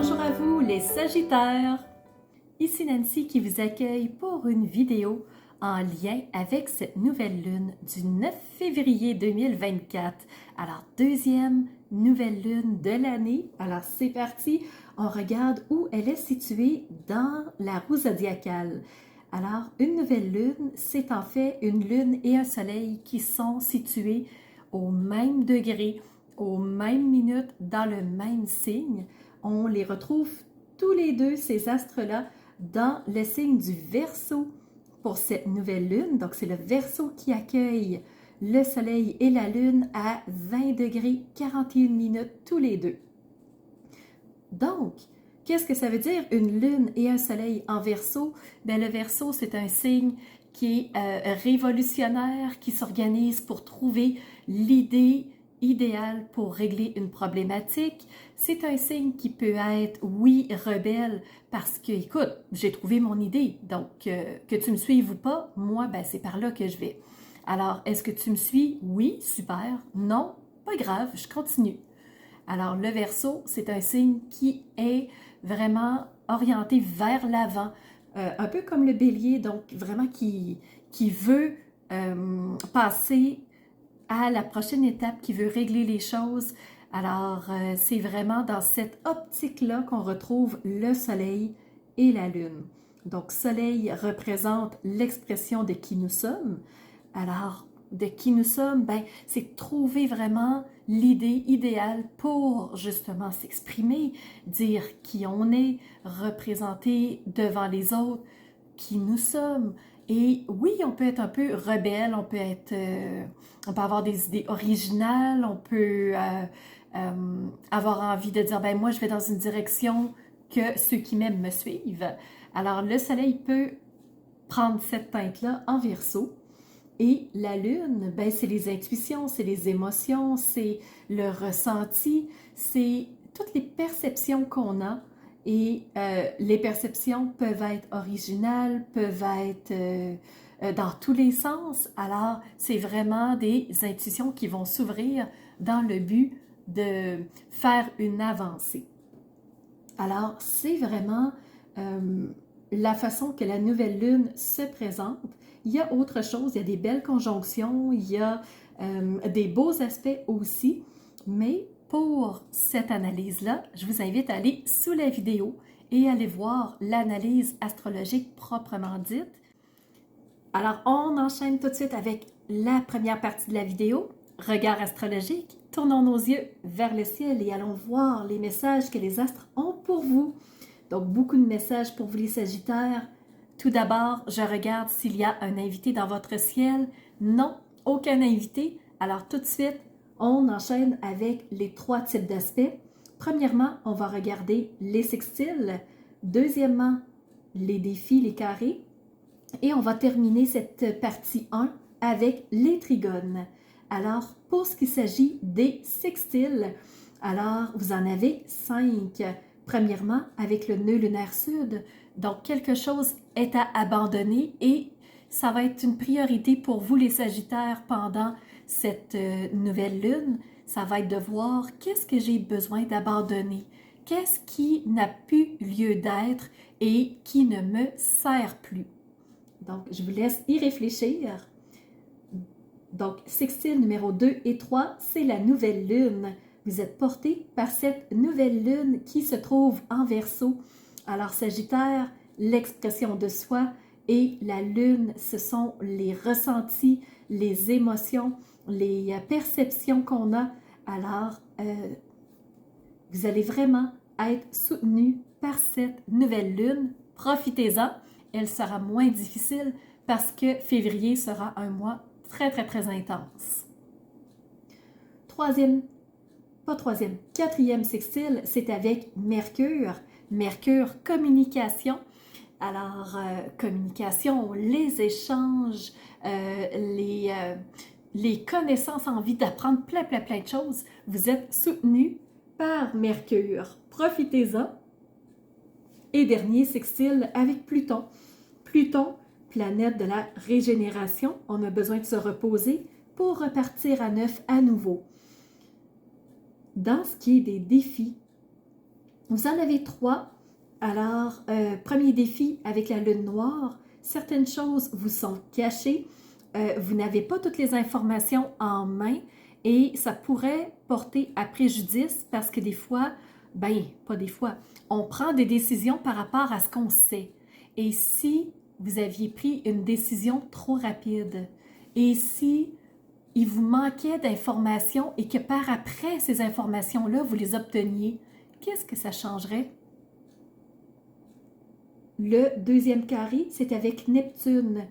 Bonjour à vous les Sagittaires! Ici Nancy qui vous accueille pour une vidéo en lien avec cette nouvelle lune du 9 février 2024. Alors, deuxième nouvelle lune de l'année. Alors, c'est parti. On regarde où elle est située dans la roue zodiacale. Alors, une nouvelle lune, c'est en fait une lune et un soleil qui sont situés au même degré, aux mêmes minutes, dans le même signe. On les retrouve tous les deux, ces astres-là, dans le signe du Verseau pour cette nouvelle lune. Donc, c'est le Verseau qui accueille le soleil et la lune à 20 degrés 41 minutes tous les deux. Donc, qu'est-ce que ça veut dire une lune et un soleil en Verseau? Bien, le Verseau, c'est un signe qui est révolutionnaire, qui s'organise pour trouver l'idée idéal pour régler une problématique. C'est un signe qui peut être, oui, rebelle, parce que, écoute, j'ai trouvé mon idée, donc que tu me suives ou pas, moi, ben, c'est par là que je vais. Alors, est-ce que tu me suis? Oui, super. Non, pas grave, je continue. Alors, le Verseau, c'est un signe qui est vraiment orienté vers l'avant, un peu comme le Bélier, donc vraiment qui veut passer à la prochaine étape, qui veut régler les choses. Alors, c'est vraiment dans cette optique-là qu'on retrouve le soleil et la lune. Donc, soleil représente l'expression de qui nous sommes. Alors, de qui nous sommes, ben, c'est trouver vraiment l'idée idéale pour justement s'exprimer, dire qui on est, représenter devant les autres qui nous sommes. Et oui, on peut être un peu rebelle, on peut avoir des idées originales, on peut avoir envie de dire, ben moi je vais dans une direction que ceux qui m'aiment me suivent. Alors le soleil peut prendre cette teinte-là en Verseau. Et la lune, ben, c'est les intuitions, c'est les émotions, c'est le ressenti, c'est toutes les perceptions qu'on a. Et les perceptions peuvent être originales, peuvent être dans tous les sens. Alors, c'est vraiment des intuitions qui vont s'ouvrir dans le but de faire une avancée. Alors, c'est vraiment la façon que la nouvelle lune se présente. Il y a autre chose, il y a des belles conjonctions, il y a des beaux aspects aussi, mais pour cette analyse-là, je vous invite à aller sous la vidéo et aller voir l'analyse astrologique proprement dite. Alors, on enchaîne tout de suite avec la première partie de la vidéo, regard astrologique. Tournons nos yeux vers le ciel et allons voir les messages que les astres ont pour vous. Donc, beaucoup de messages pour vous les Sagittaires. Tout d'abord, je regarde s'il y a un invité dans votre ciel. Non, aucun invité. Alors, tout de suite, on enchaîne avec les trois types d'aspects. Premièrement, on va regarder les sextiles. Deuxièmement, les défis, les carrés. Et on va terminer cette partie 1 avec les trigones. Alors, pour ce qui s'agit des sextiles, alors vous en avez 5. Premièrement, avec le nœud lunaire sud, donc quelque chose est à abandonner et ça va être une priorité pour vous les Sagittaires pendant cette nouvelle lune. Ça va être de voir qu'est-ce que j'ai besoin d'abandonner, qu'est-ce qui n'a plus lieu d'être et qui ne me sert plus. Donc, je vous laisse y réfléchir. Donc, sextile numéro 2 et 3, c'est la nouvelle lune. Vous êtes porté par cette nouvelle lune qui se trouve en Verseau. Alors, Sagittaire, l'expression de soi et la lune, ce sont les ressentis, les émotions, les perceptions qu'on a. Alors, vous allez vraiment être soutenu par cette nouvelle lune. Profitez-en. Elle sera moins difficile parce que février sera un mois très, très, très intense. Quatrième sextile, c'est avec Mercure. Mercure, communication. Alors, communication, les échanges, les connaissances, envie d'apprendre plein de choses. Vous êtes soutenu par Mercure. Profitez-en. Et dernier sextile avec Pluton. Pluton, planète de la régénération. On a besoin de se reposer pour repartir à neuf à nouveau. Dans ce qui est des défis, Vous en avez 3. Alors, premier défi avec la lune noire, certaines choses vous sont cachées, vous n'avez pas toutes les informations en main et ça pourrait porter à préjudice parce que des fois, ben, pas des fois, on prend des décisions par rapport à ce qu'on sait. Et si vous aviez pris une décision trop rapide, et si il vous manquait d'informations et que par après ces informations-là, vous les obteniez, qu'est-ce que ça changerait? Le deuxième carré, c'est avec Neptune.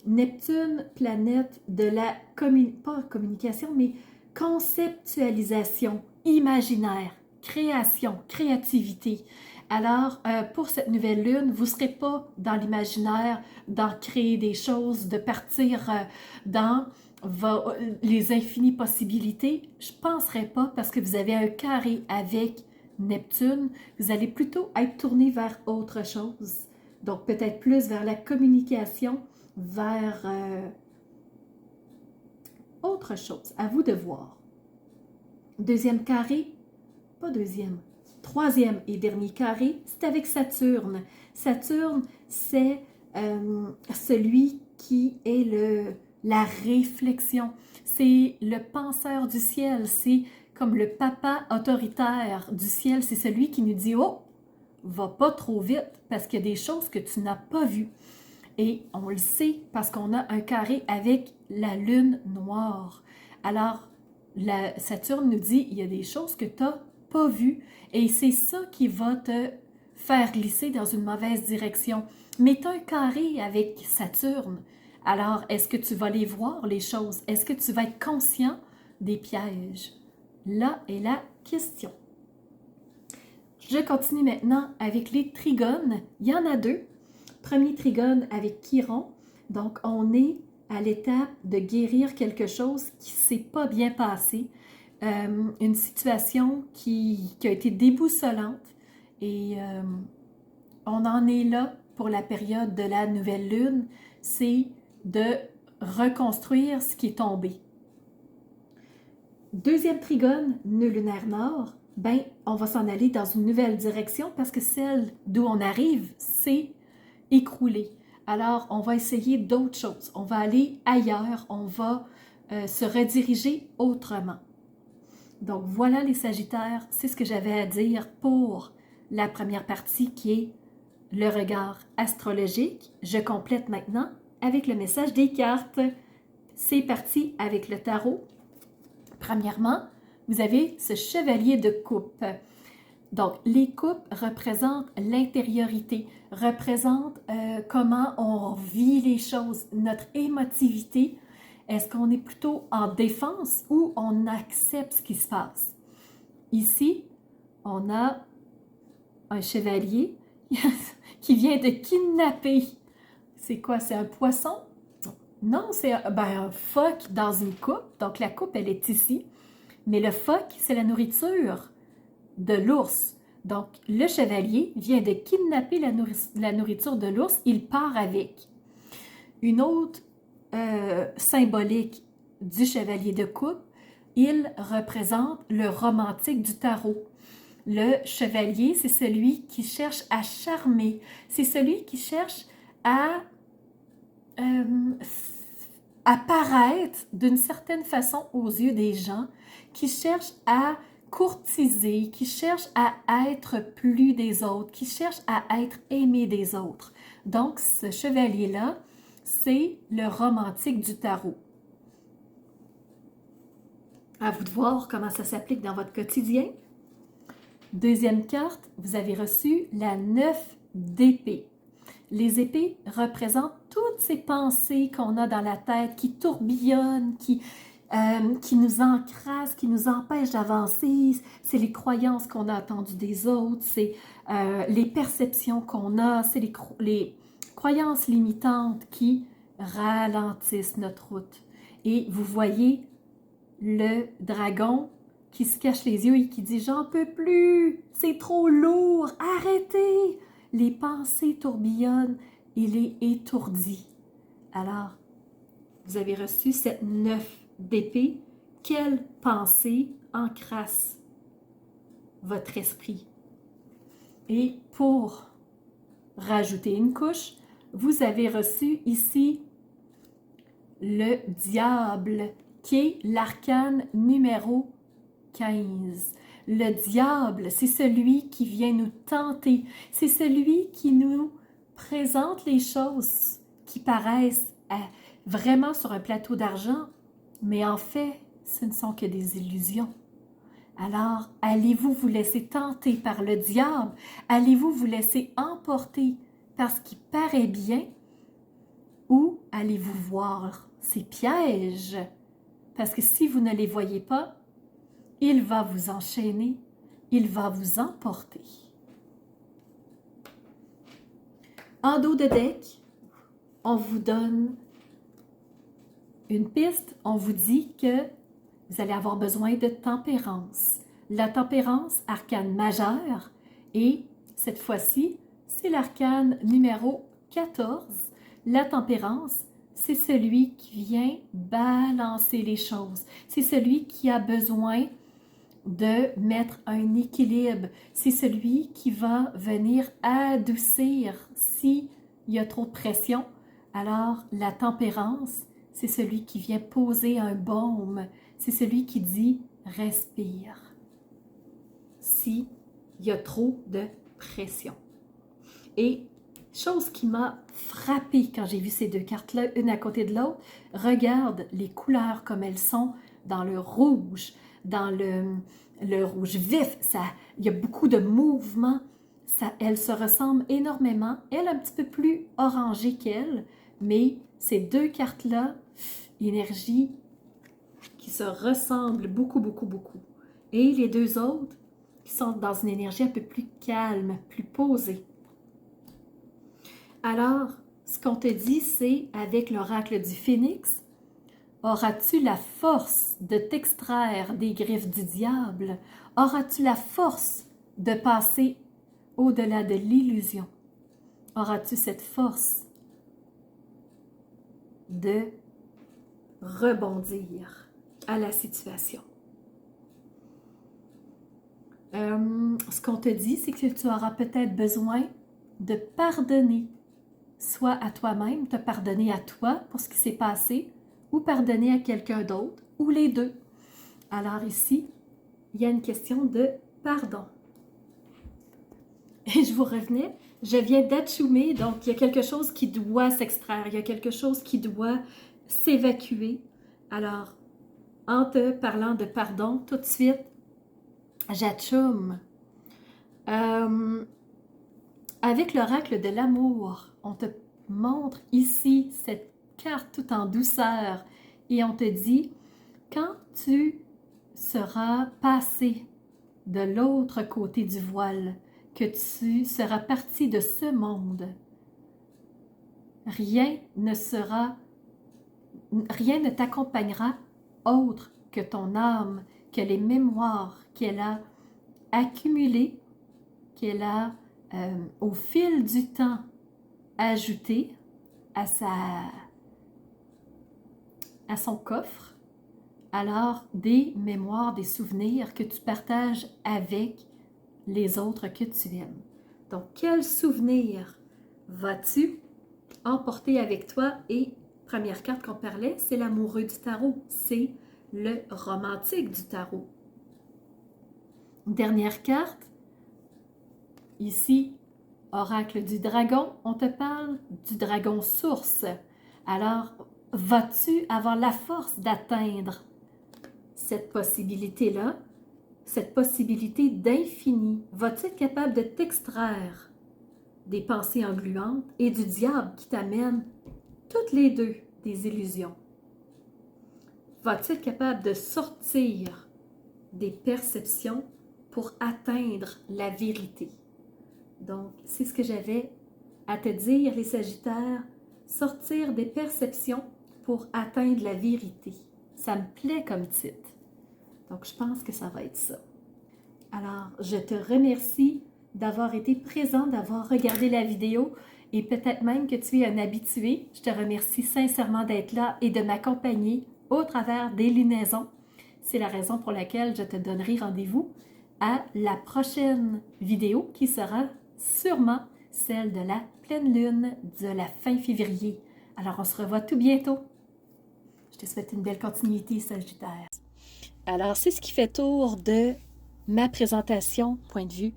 Neptune, planète de la pas communication, mais conceptualisation, imaginaire, création, créativité. Alors, pour cette nouvelle lune, vous ne serez pas dans l'imaginaire, d'en créer des choses, de partir dans les infinies possibilités. Je ne penserais pas parce que vous avez un carré avec Neptune. Vous allez plutôt être tourné vers autre chose. Donc, peut-être plus vers la communication, vers autre chose. À vous de voir. Deuxième carré, pas deuxième, troisième et dernier carré, c'est avec Saturne. Saturne, c'est celui qui est la réflexion. C'est le penseur du ciel. C'est comme le papa autoritaire du ciel. C'est celui qui nous dit « Oh, va pas trop vite parce qu'il y a des choses que tu n'as pas vues. » Et on le sait parce qu'on a un carré avec la lune noire. Alors, Saturne nous dit, il y a des choses que tu n'as pas vues et c'est ça qui va te faire glisser dans une mauvaise direction. Mais tu as un carré avec Saturne. Alors, est-ce que tu vas les voir, les choses? Est-ce que tu vas être conscient des pièges? Là est la question. Je continue maintenant avec les trigones. Il y en a 2. Premier trigone avec Chiron. Donc, on est à l'étape de guérir quelque chose qui ne s'est pas bien passé. Une situation qui a été déboussolante. Et on en est là pour la période de la nouvelle lune. C'est de reconstruire ce qui est tombé. Deuxième trigone, nœud lunaire nord. Ben, on va s'en aller dans une nouvelle direction parce que celle d'où on arrive, c'est écroulé. Alors, on va essayer d'autres choses. On va aller ailleurs. On va se rediriger autrement. Donc, voilà les Sagittaires. C'est ce que j'avais à dire pour la première partie qui est le regard astrologique. Je complète maintenant avec le message des cartes. C'est parti avec le tarot. Premièrement, vous avez ce chevalier de coupe. Donc, les coupes représentent l'intériorité, représentent comment on vit les choses, notre émotivité. Est-ce qu'on est plutôt en défense ou on accepte ce qui se passe? Ici, on a un chevalier qui vient de kidnapper. C'est quoi? C'est un poisson? Non, c'est un phoque dans une coupe. Donc, la coupe, elle est ici. Mais le phoque, c'est la nourriture de l'ours. Donc, le chevalier vient de kidnapper la nourriture de l'ours. Il part avec. Une autre symbolique du chevalier de coupe, il représente le romantique du tarot. Le chevalier, c'est celui qui cherche à charmer. C'est celui qui cherche à apparaître d'une certaine façon aux yeux des gens, qui cherche à courtiser, qui cherche à être plus des autres, qui cherche à être aimé des autres. Donc, ce chevalier-là, c'est le romantique du tarot. À vous de voir comment ça s'applique dans votre quotidien. Deuxième carte, vous avez reçu la 9 d'épée. Les épées représentent toutes ces pensées qu'on a dans la tête, qui tourbillonnent, qui nous encrassent, qui nous empêchent d'avancer. C'est les croyances qu'on a attendues des autres, c'est les perceptions qu'on a, c'est les croyances limitantes qui ralentissent notre route. Et vous voyez le dragon qui se cache les yeux et qui dit « J'en peux plus, c'est trop lourd, arrêtez !» Les pensées tourbillonnent, il est étourdi. Alors, vous avez reçu cette 9 d'épée. Quelle pensée encrasse votre esprit? Et pour rajouter une couche, vous avez reçu ici le diable, qui est l'arcane numéro 15. Le diable, c'est celui qui vient nous tenter, c'est celui qui nous présente les choses qui paraissent vraiment sur un plateau d'argent, mais en fait, ce ne sont que des illusions. Alors, allez-vous vous laisser tenter par le diable? Allez-vous vous laisser emporter par ce qui paraît bien? Ou allez-vous voir ces pièges? Parce que si vous ne les voyez pas, il va vous enchaîner, il va vous emporter. En dos de deck, on vous donne une piste, on vous dit que vous allez avoir besoin de tempérance. La tempérance, arcane majeure, et cette fois-ci, c'est l'arcane numéro 14. La tempérance, c'est celui qui vient balancer les choses. C'est celui qui a besoin de mettre un équilibre. C'est celui qui va venir adoucir s'il y a trop de pression. Alors, la tempérance, c'est celui qui vient poser un baume. C'est celui qui dit « respire » s'il y a trop de pression. Et chose qui m'a frappée quand j'ai vu ces deux cartes-là, une à côté de l'autre, regarde les couleurs comme elles sont dans le rouge, dans le rouge vif. Il y a beaucoup de mouvements. Elles se ressemblent énormément. Elle, un petit peu plus orangée qu'elle, mais ces deux cartes-là, énergie qui se ressemblent beaucoup, beaucoup, beaucoup. Et les deux autres qui sont dans une énergie un peu plus calme, plus posée. Alors, ce qu'on te dit, c'est avec l'oracle du phénix, auras-tu la force de t'extraire des griffes du diable? Auras-tu la force de passer au-delà de l'illusion? Auras-tu cette force de rebondir à la situation? Ce qu'on te dit, c'est que tu auras peut-être besoin de pardonner, soit à toi-même, te pardonner à toi pour ce qui s'est passé, ou pardonner à quelqu'un d'autre, ou les deux. Alors ici, il y a une question de pardon. Et je vous revenais, je viens d'achoumer, donc il y a quelque chose qui doit s'extraire, il y a quelque chose qui doit s'évacuer. Alors, en te parlant de pardon, tout de suite, j'achoume. Avec l'oracle de l'amour, on te montre ici cette carte tout en douceur et on te dit, quand tu seras passé de l'autre côté du voile, que tu seras parti de ce monde, rien ne t'accompagnera autre que ton âme, que les mémoires qu'elle a accumulées, qu'elle a au fil du temps ajoutées à son coffre. Alors, des mémoires, des souvenirs que tu partages avec les autres que tu aimes. Donc, quel souvenir vas-tu emporter avec toi? Et première carte qu'on parlait, c'est l'amoureux du tarot. C'est le romantique du tarot. Dernière carte, ici, oracle du dragon, on te parle du dragon source. Alors, vas-tu avoir la force d'atteindre cette possibilité-là, cette possibilité d'infini? Vas-tu être capable de t'extraire des pensées engluantes et du diable qui t'amène toutes les deux des illusions? Vas-tu être capable de sortir des perceptions pour atteindre la vérité? Donc, c'est ce que j'avais à te dire, les Sagittaires, sortir des perceptions pour atteindre la vérité. Ça me plaît comme titre. Donc, je pense que ça va être ça. Alors, je te remercie d'avoir été présent, d'avoir regardé la vidéo et peut-être même que tu es un habitué. Je te remercie sincèrement d'être là et de m'accompagner au travers des lunaisons. C'est la raison pour laquelle je te donnerai rendez-vous à la prochaine vidéo qui sera sûrement celle de la pleine lune de la fin février. Alors, on se revoit tout bientôt. Je te souhaite une belle continuité, Sagittaire. Alors, c'est ce qui fait tour de ma présentation, point de vue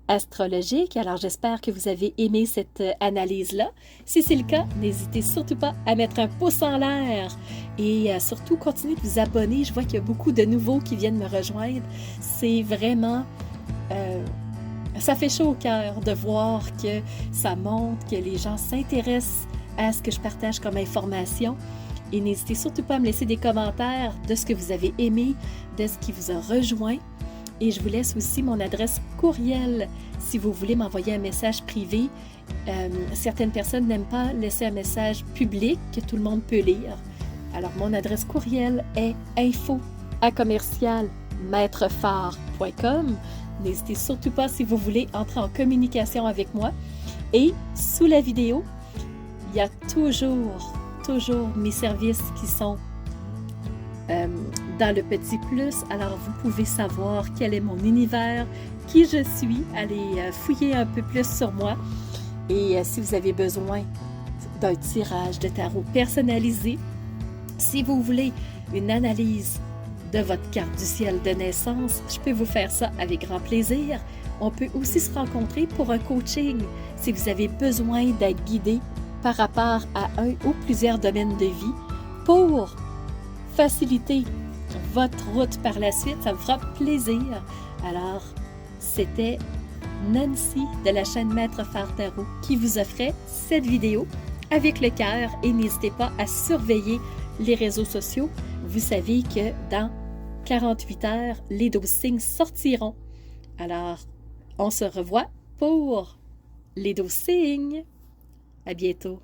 astrologique. Alors, j'espère que vous avez aimé cette analyse-là. Si c'est le cas, n'hésitez surtout pas à mettre un pouce en l'air et surtout, continuez de vous abonner. Je vois qu'il y a beaucoup de nouveaux qui viennent me rejoindre. C'est vraiment... ça fait chaud au cœur de voir que ça montre, que les gens s'intéressent à ce que je partage comme information. Et n'hésitez surtout pas à me laisser des commentaires de ce que vous avez aimé, de ce qui vous a rejoint. Et je vous laisse aussi mon adresse courriel si vous voulez m'envoyer un message privé. Certaines personnes n'aiment pas laisser un message public que tout le monde peut lire. Alors, mon adresse courriel est info@commercialmaitrefort.com. N'hésitez surtout pas si vous voulez entrer en communication avec moi. Et sous la vidéo, il y a toujours mes services qui sont dans le petit plus. Alors, vous pouvez savoir quel est mon univers, qui je suis. Allez fouiller un peu plus sur moi. Et si vous avez besoin d'un tirage de tarot personnalisé, si vous voulez une analyse de votre carte du ciel de naissance, je peux vous faire ça avec grand plaisir. On peut aussi se rencontrer pour un coaching si vous avez besoin d'être guidé par rapport à un ou plusieurs domaines de vie pour faciliter votre route par la suite. Ça me fera plaisir. Alors, c'était Nancy de la chaîne Maître Phare Tarot qui vous offrait cette vidéo avec le cœur et n'hésitez pas à surveiller les réseaux sociaux. Vous savez que dans 48 heures, les 12 signes sortiront. Alors, on se revoit pour les 12 signes. À bientôt.